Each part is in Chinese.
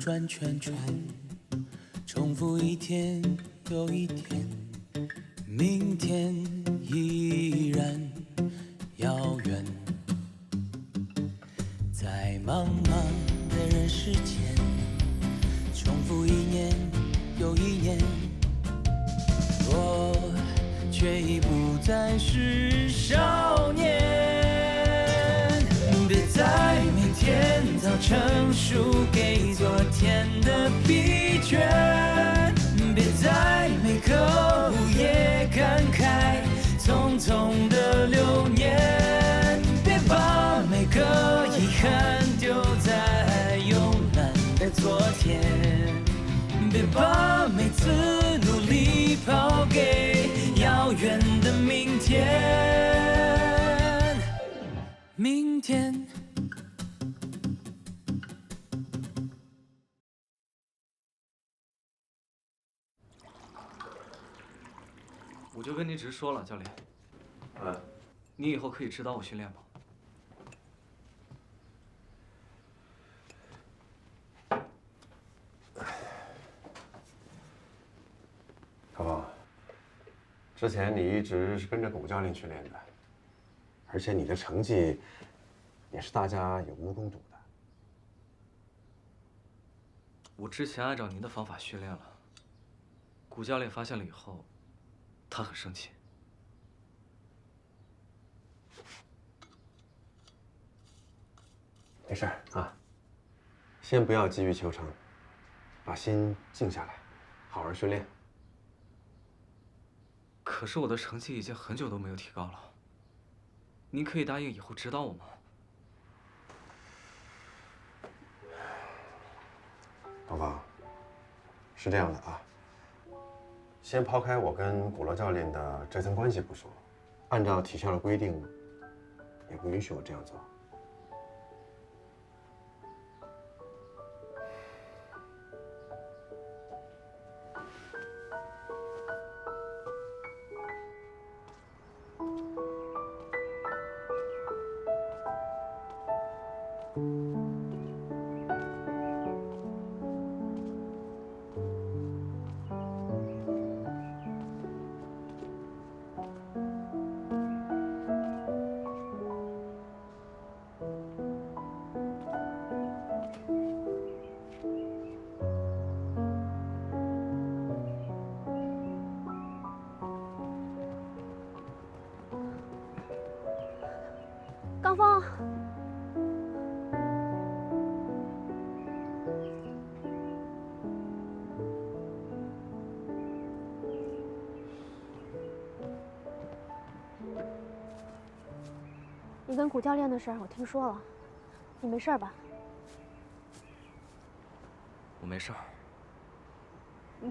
转圈圈，重复一天又一天，明天依然遥远。在茫茫的人世间，重复一年又一年，我却已不再是少年。别再每天早晨输给昨天的疲倦，别在每个午夜感慨匆匆的流年，别把每个遗憾丢在慵懒的昨天，别把每次努力抛给遥远的明天。明天。我就跟你直说了，教练。你以后可以指导我训练吗？小宝，之前你一直是跟着谷教练训练的，而且你的成绩也是大家有目共睹的。我之前按照您的方法训练了，谷教练发现了以后，他很生气。没事啊，先不要急于求成，把心静下来，好好训练。可是我的成绩已经很久都没有提高了，您可以答应以后指导我吗？宝宝，是这样的啊，先抛开我跟古乐教练的这层关系不说，按照体校的规定，也不允许我这样做。高峰，你跟谷教练的事儿我听说了，你没事吧？我没事儿。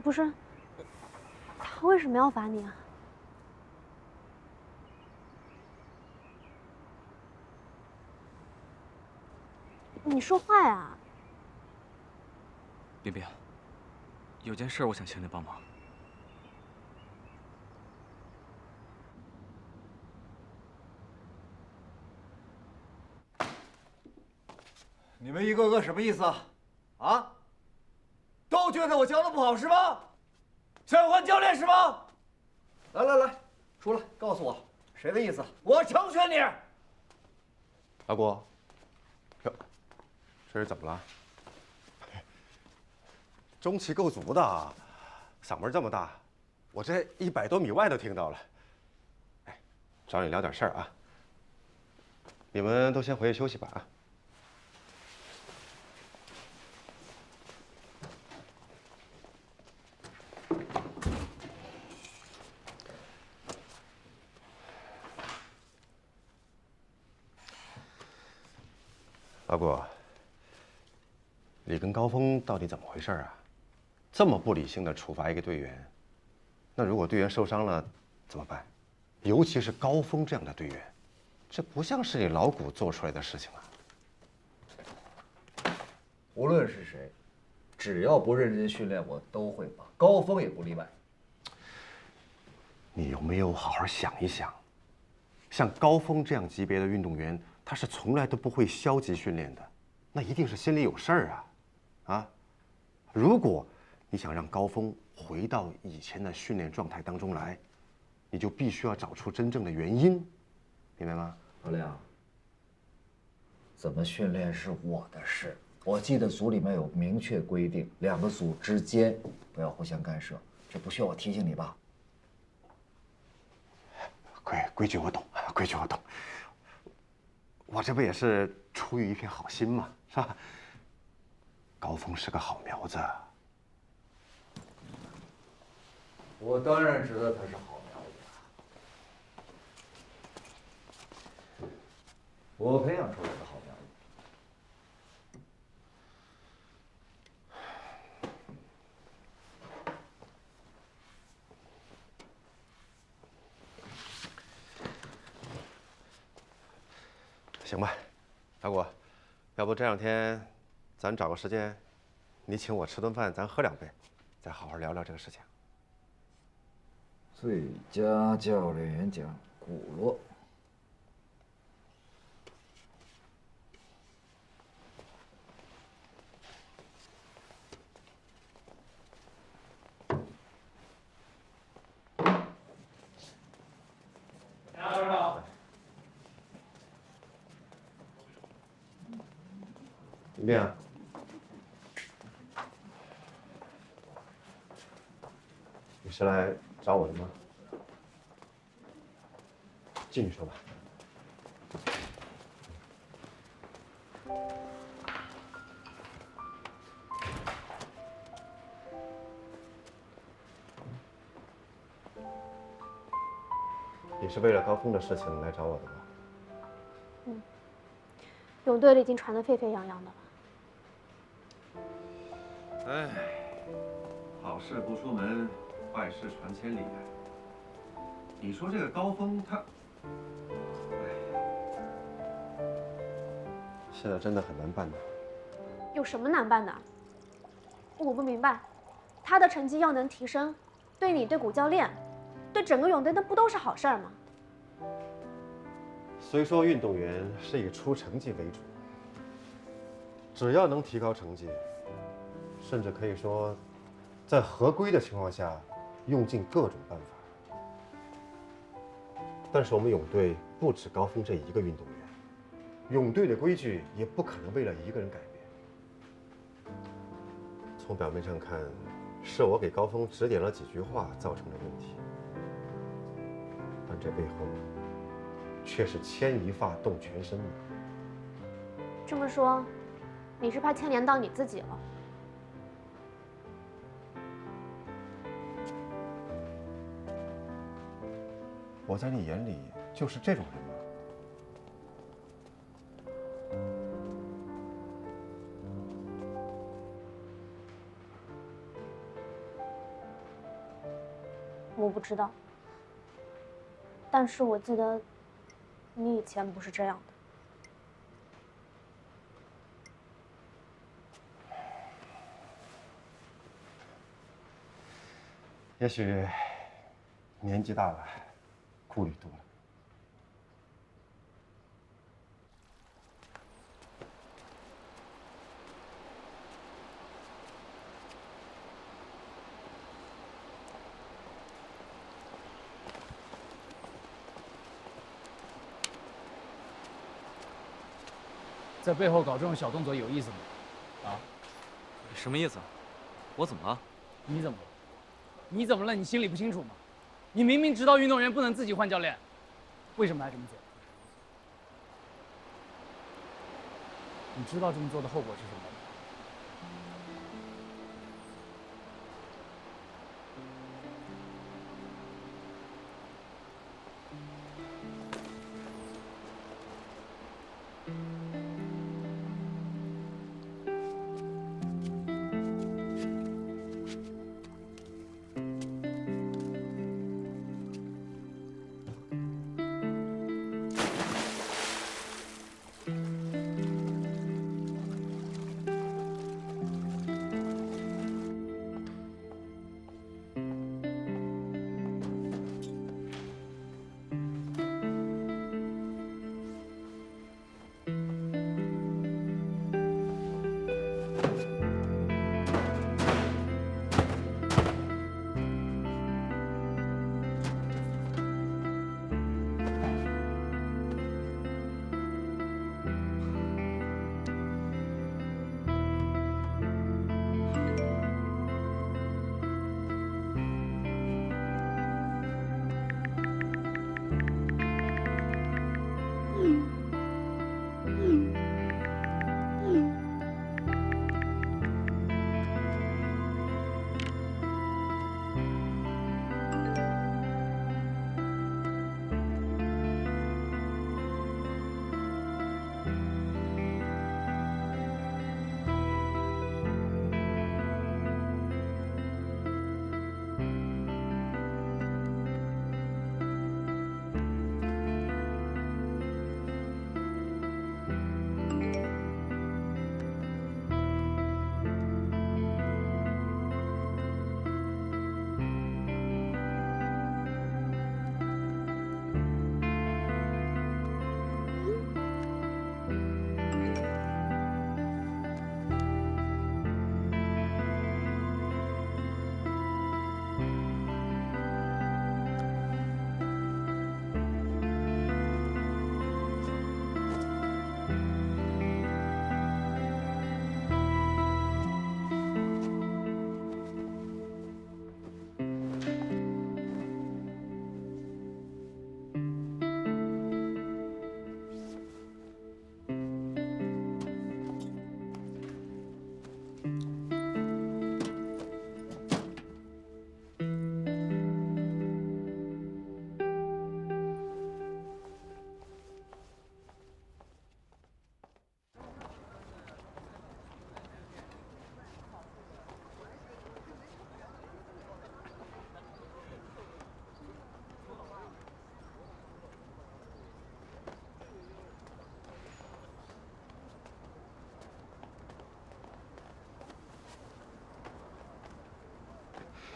不是，他为什么要罚你啊？你说话呀！冰冰，有件事我想请你帮忙。你们一个个什么意思啊？啊？都觉得我教的不好是吧？想换教练是吧？来来来，出来告诉我谁的意思，我成全你。阿国，哟，这是怎么了？中气够足的，嗓门这么大，我这100多米外都听到了。哎，找你聊点事儿啊。你们都先回去休息吧啊。阿国，你跟高峰到底怎么回事啊？这么不理性的处罚一个队员，那如果队员受伤了怎么办？尤其是高峰这样的队员，这不像是你老谷做出来的事情啊！无论是谁，只要不认真训练，我都会罚，高峰也不例外。你有没有好好想一想？像高峰这样级别的运动员，他是从来都不会消极训练的，那一定是心里有事儿啊！啊，如果你想让高峰回到以前的训练状态当中来，你就必须要找出真正的原因，明白吗？老梁，怎么训练是我的事。我记得组里面有明确规定，2个组之间不要互相干涉，这不需要我提醒你吧？规矩我懂，规矩我懂。我这不也是出于一片好心嘛，是吧？高峰是个好苗子。我当然知道他是好苗子，我培养出来的好苗子。行吧，小果，要不这2天，咱找个时间，你请我吃顿饭，咱喝2杯，再好好聊聊这个事情。最佳教练员奖，古洛。怎么样？你是来找我的吗？进去说吧。你是为了高峰的事情来找我的吧？泳队里已经传得沸沸扬扬的了。哎，好事不出门，坏事传千里。你说这个高峰他，现在真的很难办的。有什么难办的？我不明白，他的成绩要能提升，对你、对谷教练、对整个泳队，那不都是好事儿吗？虽说运动员是以出成绩为主，只要能提高成绩，甚至可以说，在合规的情况下，用尽各种办法。但是我们泳队不止高峰这一个运动员，泳队的规矩也不可能为了一个人改变。从表面上看，是我给高峰指点了几句话造成的问题，但这背后却是牵一发动全身的。这么说，你是怕牵连到你自己了？我在你眼里就是这种人吗？我不知道，但是我记得你以前不是这样的。也许年纪大了，顾虑多了。在背后搞这种小动作有意思吗？啊？什么意思？我怎么了？你怎么了？你怎么了？你心里不清楚吗？你明明知道运动员不能自己换教练，为什么还这么做？你知道这么做的后果是什么吗？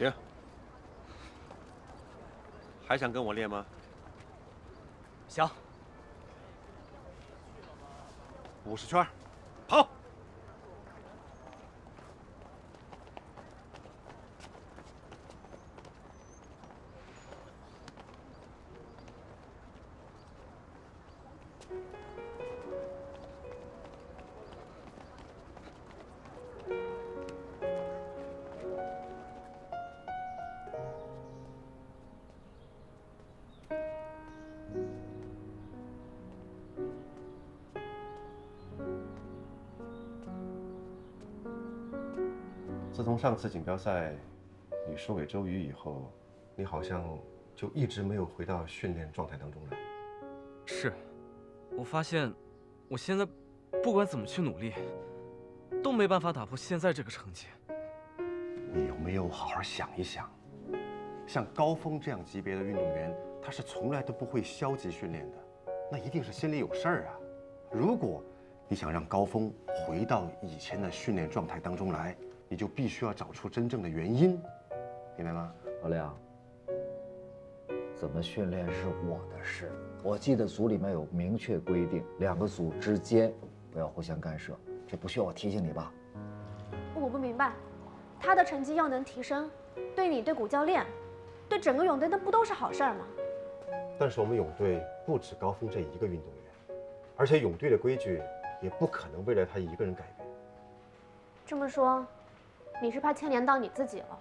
行，还想跟我练吗？想。 50圈，跑！自从上次锦标赛你输给周瑜以后，你好像就一直没有回到训练状态当中来。是，我发现我现在不管怎么去努力，都没办法打破现在这个成绩。你有没有好好想一想？像高峰这样级别的运动员，他是从来都不会消极训练的，那一定是心里有事儿啊。如果你想让高峰回到以前的训练状态当中来，你就必须要找出真正的原因，明白吗？老亮，怎么训练是我的事。我记得组里面有明确规定，2个组之间不要互相干涉，这不需要我提醒你吧？我不明白，他的成绩要能提升，对你、对谷教练、对整个泳队，那不都是好事儿吗？但是我们泳队不止高峰这一个运动员，而且泳队的规矩也不可能为了他一个人改变。这么说，你是怕牵连到你自己了？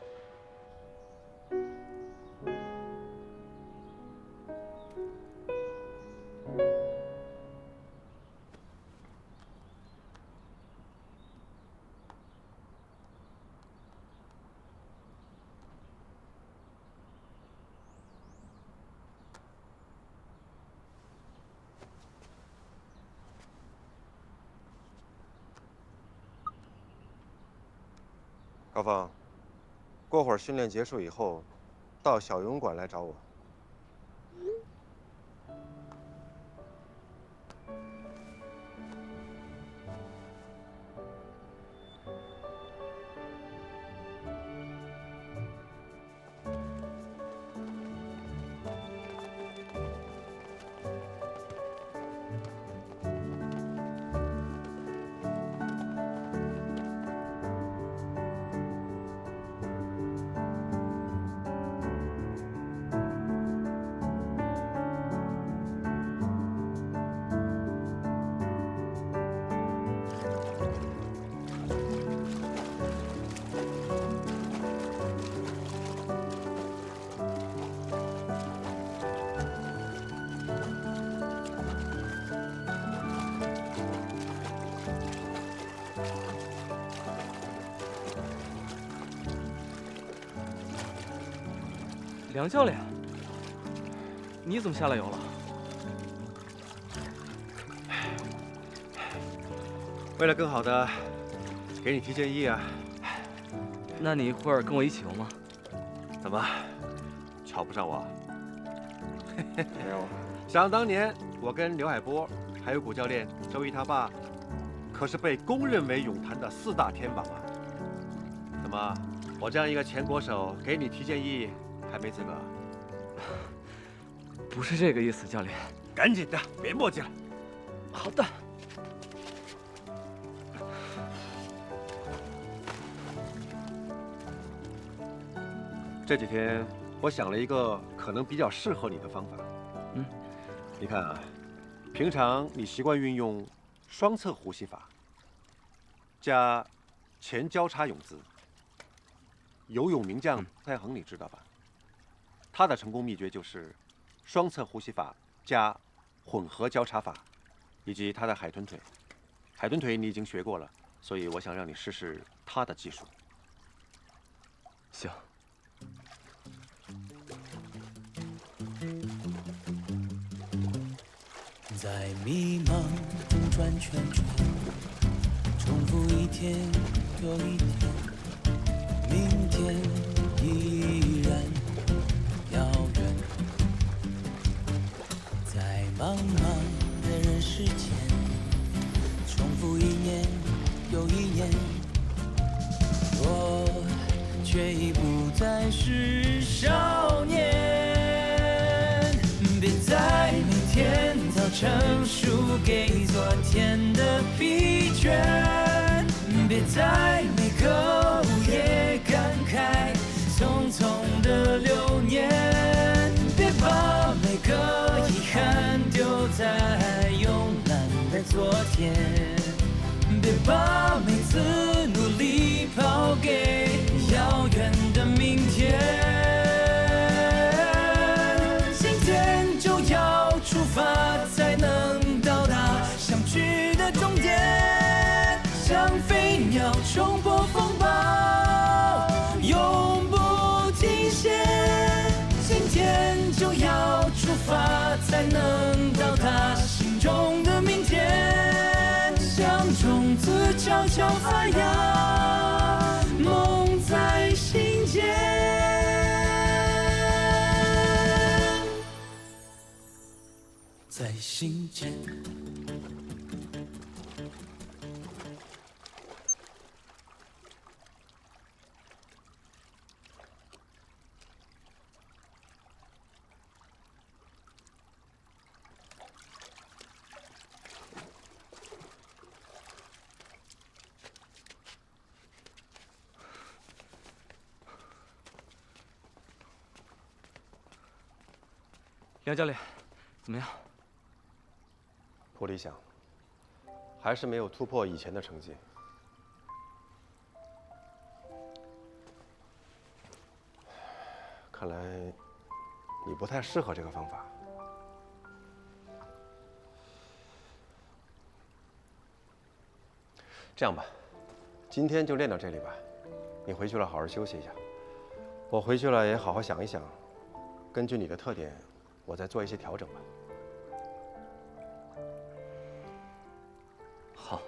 高峰，过会儿训练结束以后，到小游泳馆来找我。梁教练，你怎么下来游了？为了更好的给你提建议啊。那你一会儿跟我一起游吗？怎么，瞧不上我？没有。想当年，我跟刘海波还有谷教练周一他爸，可是被公认为泳坛的4大天王啊。怎么，我这样一个前国手给你提建议？还没资格？不是这个意思，教练。赶紧的，别墨迹了。好的。这几天我想了一个可能比较适合你的方法。你看啊，平常你习惯运用双侧呼吸法，加前交叉泳姿。游泳名将蔡恒你知道吧？他的成功秘诀就是双侧呼吸法加混合交叉法，以及他的海豚腿。海豚腿你已经学过了，所以我想让你试试他的技术。行。在迷茫中转圈圈，重复一天又一天，明天依然遥远。在茫茫的人世间，重复一年又一年，我却已不再成熟给昨天的疲倦，别在每个午夜感慨匆匆的流年，别把每个遗憾丢在慵懒的昨天，别把每次努力抛给遥远的明天。今天就要出发，才能到达想去的终点，像飞鸟冲破风暴，永不停歇。今天就要出发，才能到达心中的明天，像种子悄悄发芽，梦在心间。在心间。梁教练，怎么样？不理想，还是没有突破以前的成绩。看来你不太适合这个方法。这样吧，今天就练到这里吧。你回去了，好好休息一下。我回去了也好好想一想，根据你的特点，我再做一些调整吧。好。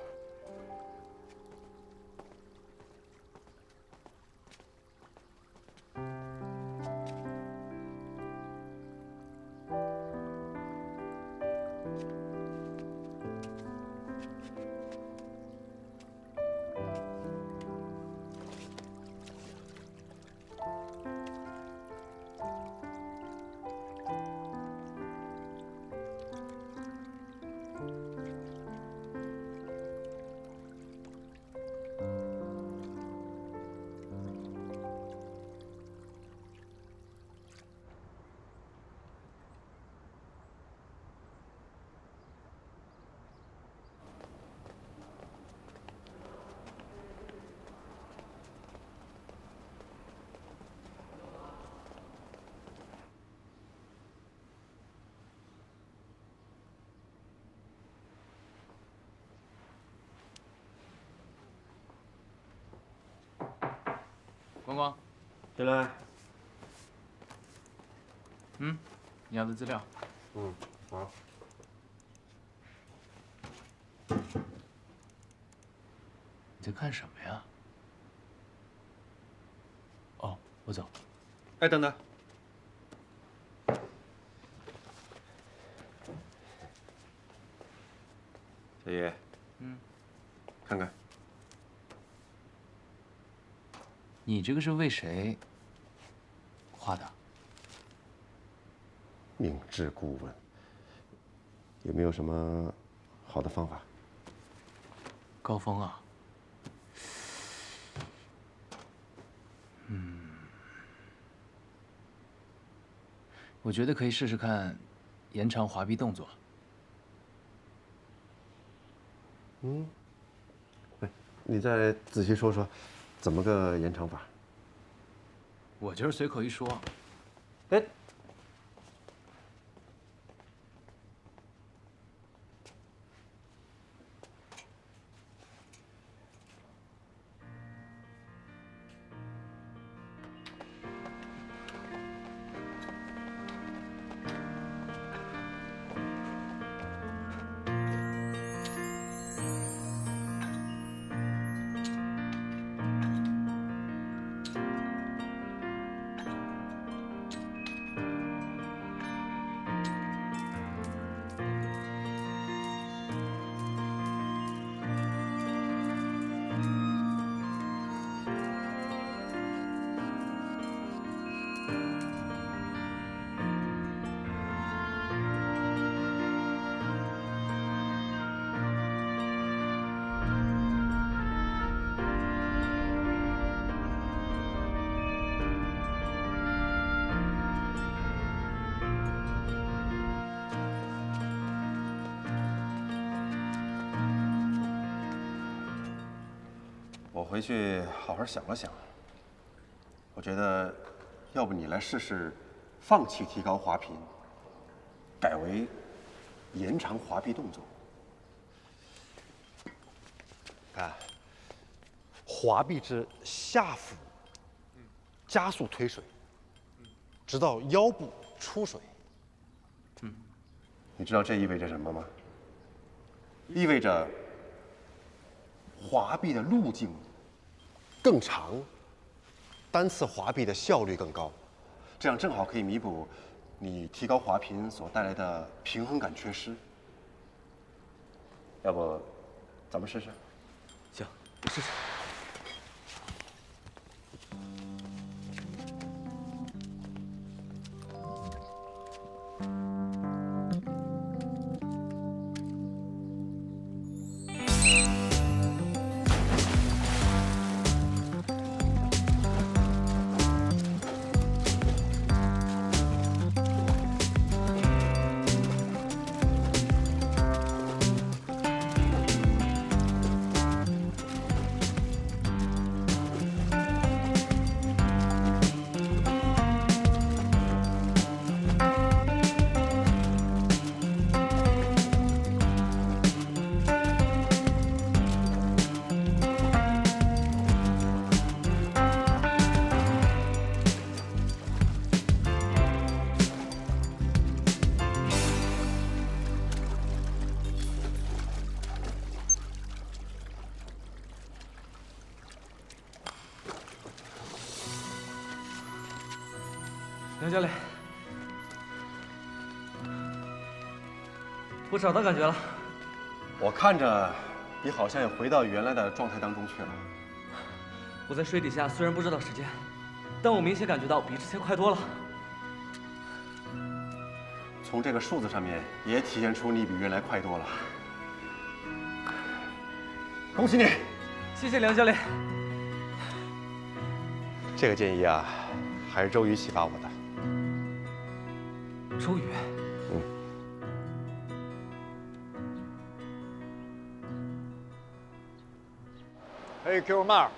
光光，进来。你要的资料。好。你在看什么呀？哦，我走。哎，等等。小叶。看看。你这个是为谁画的？明智顾问，有没有什么好的方法？高峰啊，我觉得可以试试看延长滑臂动作。你再仔细说说，怎么个延长法？我就是随口一说。哎，我回去好好想了想，我觉得，要不你来试试，放弃提高滑频，改为延长滑臂动作。看，滑臂之下腹，加速推水，直到腰部出水。你知道这意味着什么吗？意味着滑臂的路径更长，单次滑臂的效率更高，这样正好可以弥补你提高滑频所带来的平衡感缺失。要不，咱们试试？行，我试试。梁教练，我找到感觉了。我看着你好像也回到原来的状态当中去了。我在水底下虽然不知道时间，但我明显感觉到比之前快多了。从这个数字上面也体现出你比原来快多了。恭喜你！谢谢梁教练。这个建议啊，还是周瑜启发我的。周瑜，嘿 ，Q 妹儿，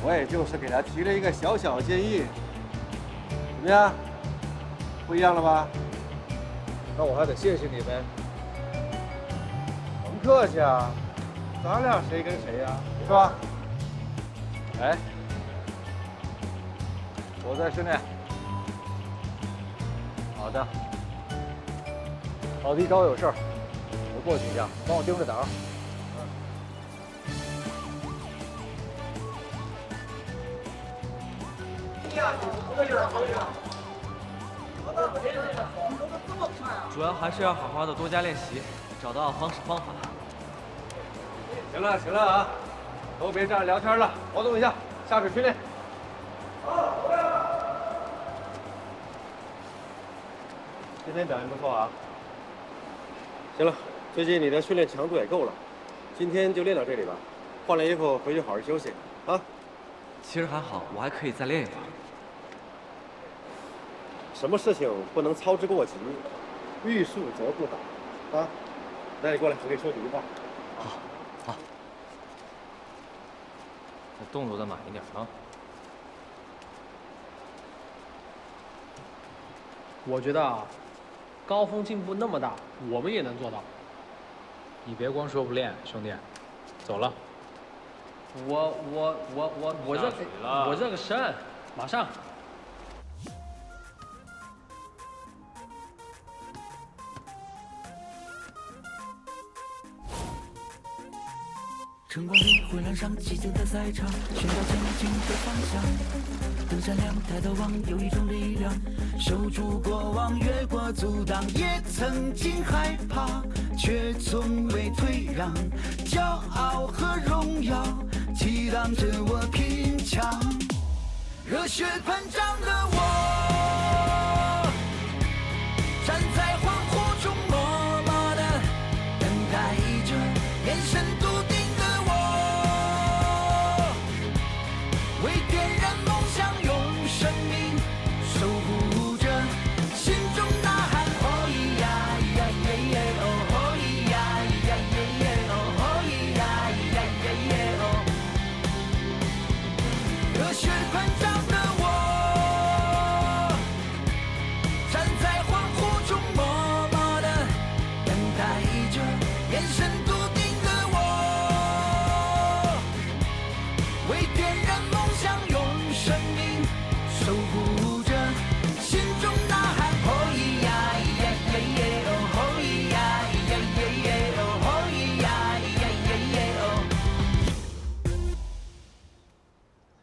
我也就是给他提了一个小小建议，怎么样？不一样了吧？那我还得谢谢你呗。甭客气啊，咱俩谁跟谁呀，是吧？哎，我在训练。好的。老弟找我有事儿，我过去一下，帮我盯着点儿。主要还是要好好的多加练习，找到方式方法。行了行了啊，都别站着聊天了，活动一下，下水训练。今天表现不错啊。行了，最近你的训练强度也够了，今天就练到这里吧。换了衣服回去好好休息啊。其实还好，我还可以再练一会儿。什么事情不能操之过急，欲速则不达啊！那你过来，我跟你说几句话。好。这动作再慢一点啊！我觉得啊，高峰进步那么大，我们也能做到。你别光说不练，兄弟，走了。我热个身，马上。晨光里会染上寂静的赛场，寻找前进的方向。灯闪亮，抬头望，有一种力量，守住过往，越过阻挡。也曾经害怕，却从未退让。骄傲和荣耀，激荡着我拼抢。热血喷张的我，站在恍惚中，默默地等待着，眼神笃定。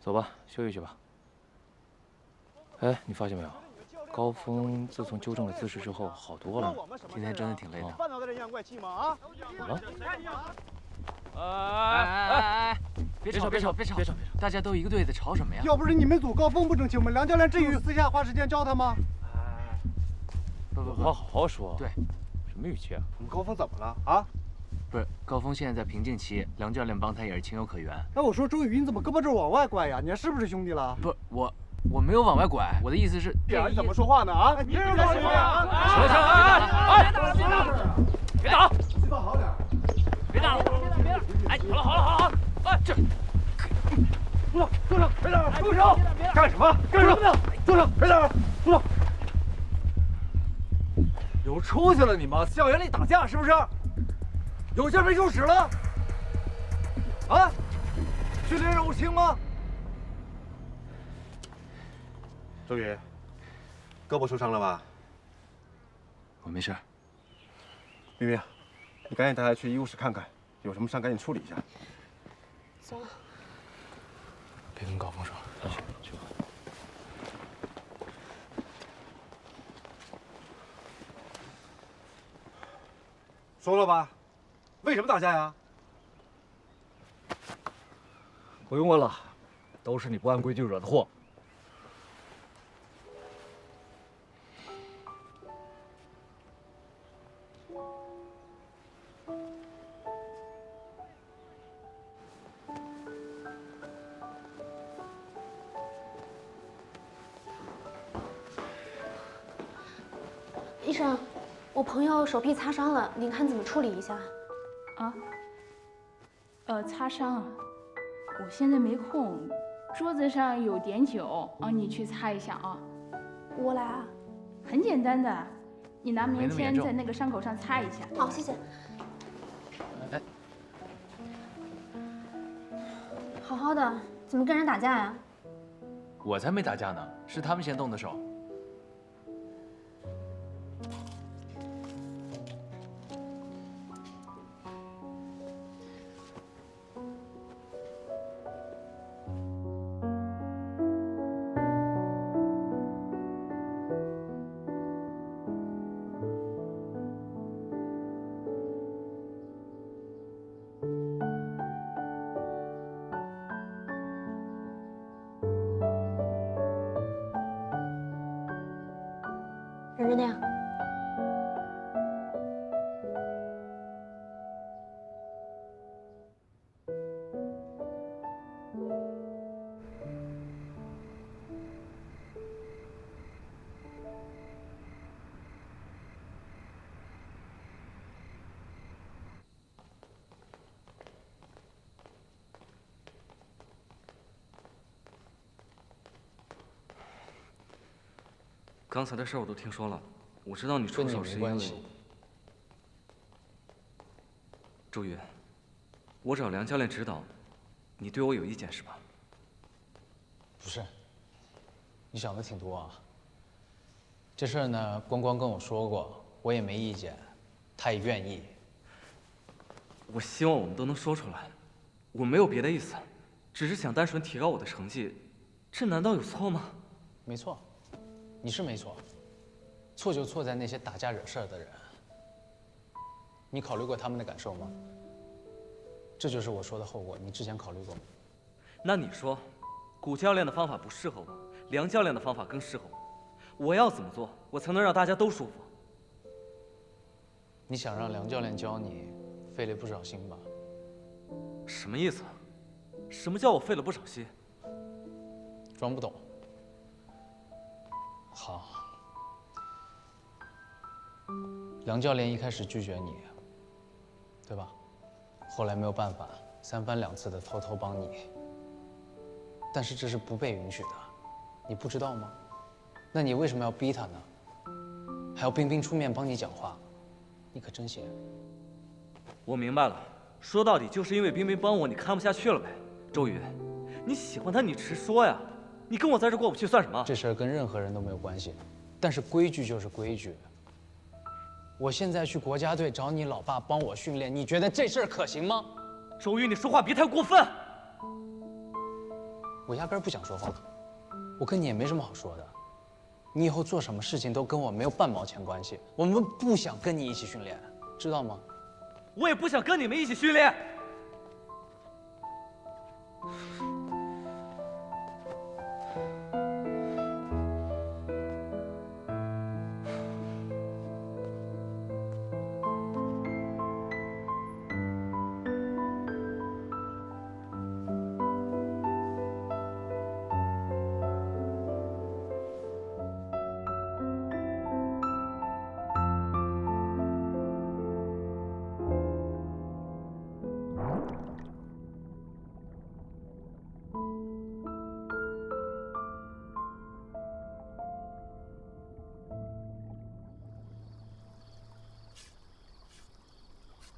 走吧，休息去吧。哎，你发现没有，高峰自从纠正了姿势之后，好多了。今天真的挺累的。半脑袋人阳怪气吗？啊？怎么了？哎！别吵！大家都一个队的，吵什么呀？要不是你们组高峰不争气，我们梁教练至于私下花时间教他吗？不，好好说。对，什么语气啊？我们高峰怎么了啊？不是，高峰现在在瓶颈期，梁教练帮他也是情有可原。哎，我说周雨，你怎么胳膊肘往外拐呀？你还是不是兄弟了？不，我没有往外拐，我的意思是。你怎么说话呢？啊！你这是干什么呀？别打！气氛好点。别打了！哎，好了！哎，这。坐手，别打！住手！干什么呢？坐手，别打！坐手。有出息了你们！校园里打架是不是？有劲没处使了？啊？训练任务轻吗？周宇，胳膊受伤了吧？我没事。冰冰，你赶紧带他去医务室看看，有什么伤赶紧处理一下。走。别跟高峰说，去吧。说了吧，为什么打架呀？不用问了，都是你不按规矩惹的祸。医生，我朋友手臂擦伤了，您看怎么处理一下？擦伤啊，我现在没空，桌子上有碘酒啊，你去擦一下啊。我来啊。很简单的，你拿棉签在那个伤口上擦一下。好，谢谢。哎，好好的，怎么跟人打架呀？我才没打架呢，是他们先动的手。忍着点。刚才的事我都听说了，我知道你出手是因为。周云，我找梁教练指导，你对我有意见是吧？不是，你想的挺多啊。这事儿呢，关关跟我说过，我也没意见，他也愿意。我希望我们都能说出来，我没有别的意思，只是想单纯提高我的成绩，这难道有错吗？没错，你是没错，错就错在那些打架惹事儿的人。你考虑过他们的感受吗？这就是我说的后果，你之前考虑过吗？那你说，古教练的方法不适合我，梁教练的方法更适合我，我要怎么做，我才能让大家都舒服？你想让梁教练教你，费了不少心吧？什么意思？什么叫我费了不少心？装不懂。好，梁教练一开始拒绝你，对吧？后来没有办法，三番两次的偷偷帮你，但是这是不被允许的，你不知道吗？那你为什么要逼他呢？还要冰冰出面帮你讲话，你可真行。我明白了，说到底就是因为冰冰帮我，你看不下去了呗。周云，你喜欢他你直说呀，你跟我在这过不去算什么？这事儿跟任何人都没有关系，但是规矩就是规矩。我现在去国家队找你老爸帮我训练，你觉得这事儿可行吗？周云，你说话别太过分。我压根儿不想说话，我跟你也没什么好说的。你以后做什么事情都跟我没有半毛钱关系，我们不想跟你一起训练，知道吗？我也不想跟你们一起训练。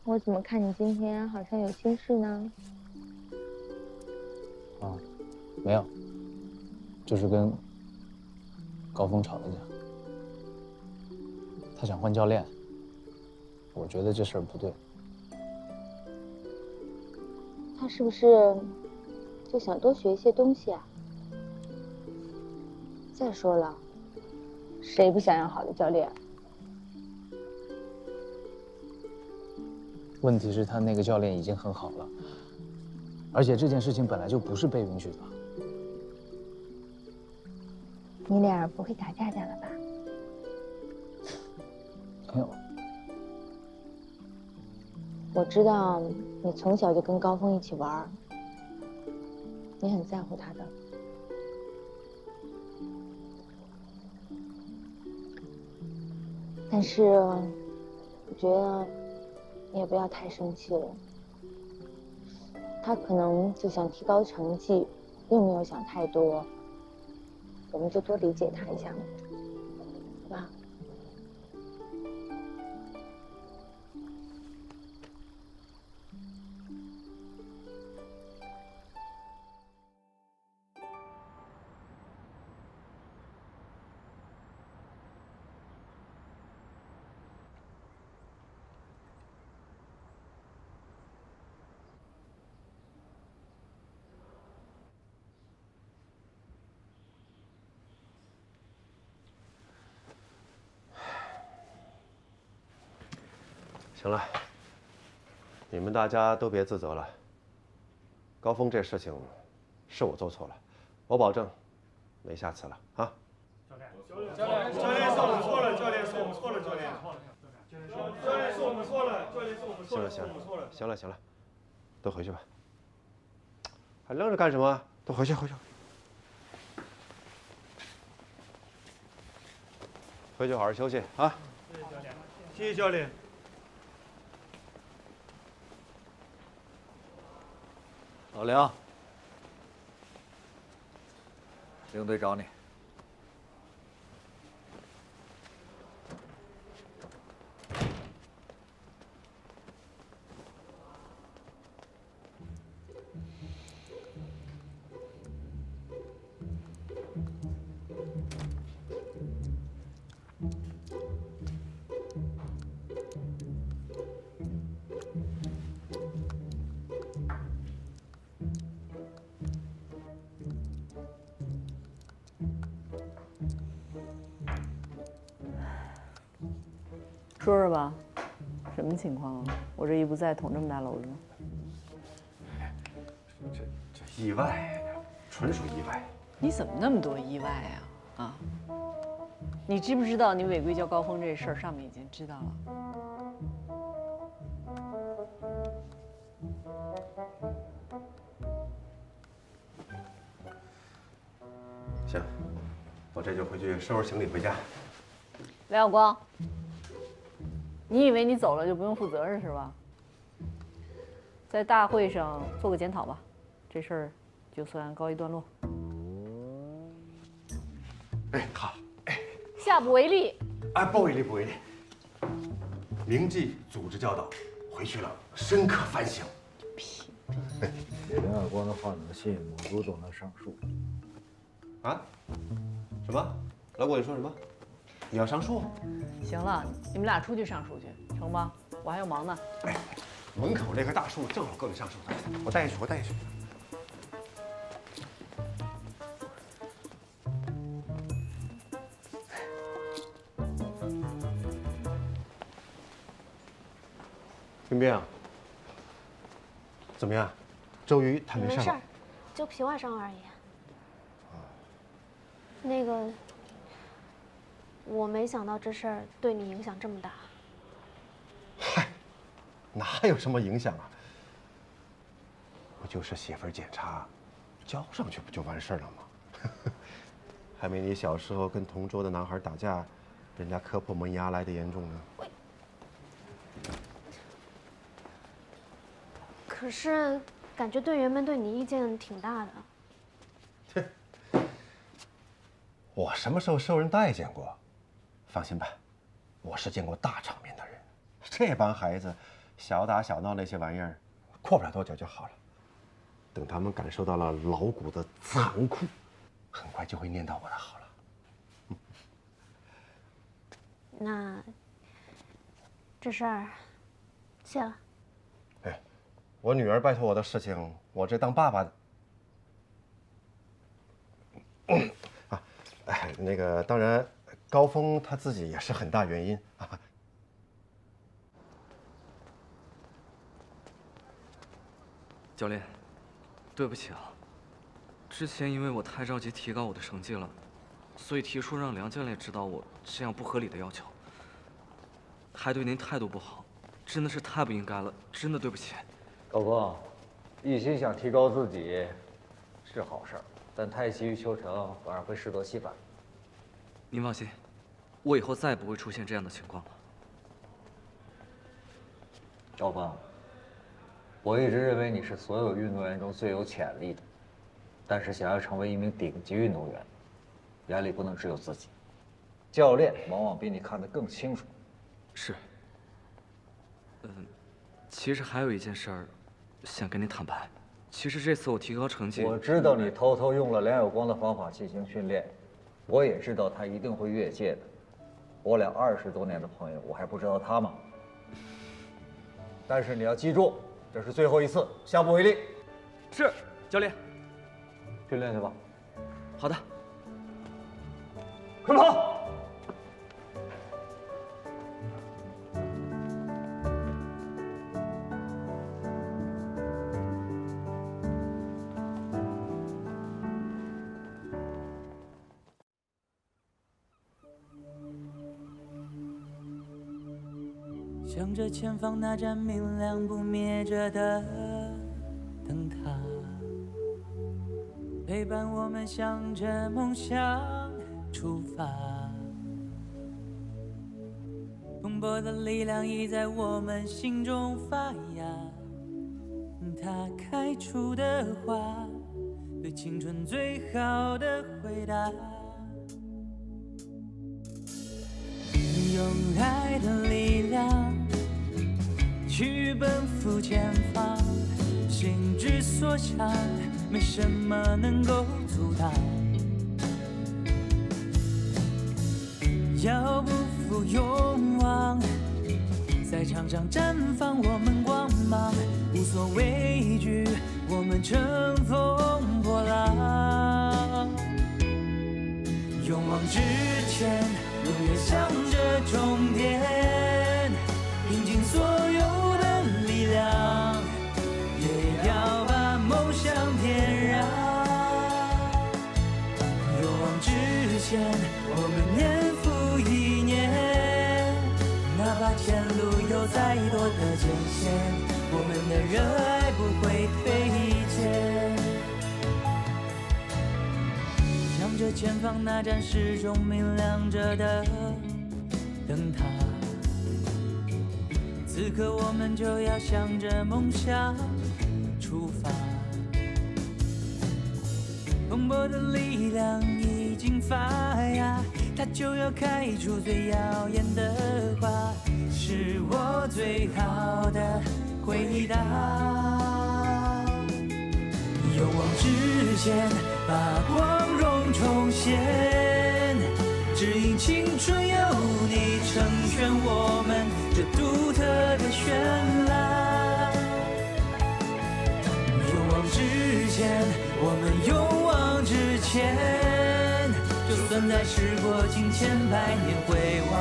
我怎么看你今天好像有心事呢？啊，没有，就是跟高峰吵了架。他想换教练，我觉得这事儿不对。他是不是就想多学一些东西啊？再说了，谁不想要好的教练？问题是，他那个教练已经很好了，而且这件事情本来就不是被允许的。你俩不会打架架了吧？没有。我知道你从小就跟高峰一起玩，你很在乎他的。但是，我觉得你也不要太生气了。他可能就想提高成绩，并没有想太多。我们就多理解他一下嘛，好吧？行了，你们大家都别自责了。高峰这事情是我做错了，我保证没下次了啊。教练是我们错了，教练是我们错了，教练是我们错了，教练是我们错了，行了，都回去吧。还愣着干什么？都回去。回去好好休息啊。谢谢教练。老梁，领队找你。说说吧，什么情况啊？我这一不在，捅这么大娄子。这意外，纯属意外。你怎么那么多意外呀？啊？你知不知道你违规叫高峰这事儿，上面已经知道了。行，我这就回去收拾行李回家。梁晓光，你以为你走了就不用负责任是吧？在大会上做个检讨吧，这事儿就算告一段落。哎，好，下不为例。哎，不为例，不为例。铭记组织教导，回去了深刻反省。梁晓光的话能信，某族都能上树。啊？什么？老郭，你说什么？你要上树？行了，你们俩出去上树去，成吗？我还有忙呢。哎，门口那棵大树正好够你上树的，我带你去，我带你去。冰冰，怎么样？周瑜他没事吧？就皮外伤而已。那个，我没想到这事儿对你影响这么大。嗨，哪有什么影响啊？不就是写份检查，交上去不就完事儿了吗？还没你小时候跟同桌的男孩打架，人家磕破门牙来的严重呢。可是感觉队员们对你意见挺大的。我什么时候受人待见过？放心吧，我是见过大场面的人。这帮孩子，小打小闹那些玩意儿，过不了多久就好了。等他们感受到了老谷的残酷，很快就会念叨我的好了。那这事儿谢了。哎，我女儿拜托我的事情，我这当爸爸的。哎，那个当然，高峰他自己也是很大原因啊。教练，对不起啊，之前因为我太着急提高我的成绩了，所以提出让梁教练指导我这样不合理的要求，还对您态度不好，真的是太不应该了，真的对不起。高峰，一心想提高自己是好事儿。但太急于求成，反而会适得其反。您放心，我以后再也不会出现这样的情况了。高峰，我一直认为你是所有运动员中最有潜力的，但是想要成为一名顶级运动员，眼里不能只有自己，教练往往比你看得更清楚。是。其实还有一件事儿，想跟您坦白。其实这次我提高成绩，我知道你偷偷用了梁晓光的方法进行训练，我也知道他一定会越界的。我俩20多年的朋友，我还不知道他吗？但是你要记住，这是最后一次，下不为例。是，教练。训练去吧。好的。快跑！向着前方那盏明亮不灭着的灯塔，陪伴我们向着梦想出发。蓬勃的力量已在我们心中发芽，它开出的花，对青春最好的回答。用爱的力量去奔赴前方，心之所向，没什么能够阻挡。要不负勇往，在场上绽放我们光芒，无所畏惧，我们乘风破浪。勇往直前，永远向着终点。热爱不会推荐。向着前方那盏始终明亮着的灯塔，此刻我们就要向着梦想出发。蓬勃的力量已经发芽，它就要开出最耀眼的花，是我最好的回答。勇往直前，把光荣重现，只因青春有你成全我们这独特的绚烂。勇往直前，我们勇往直前，就算在时过境迁，百年回望，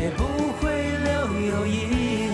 也不会留有遗憾。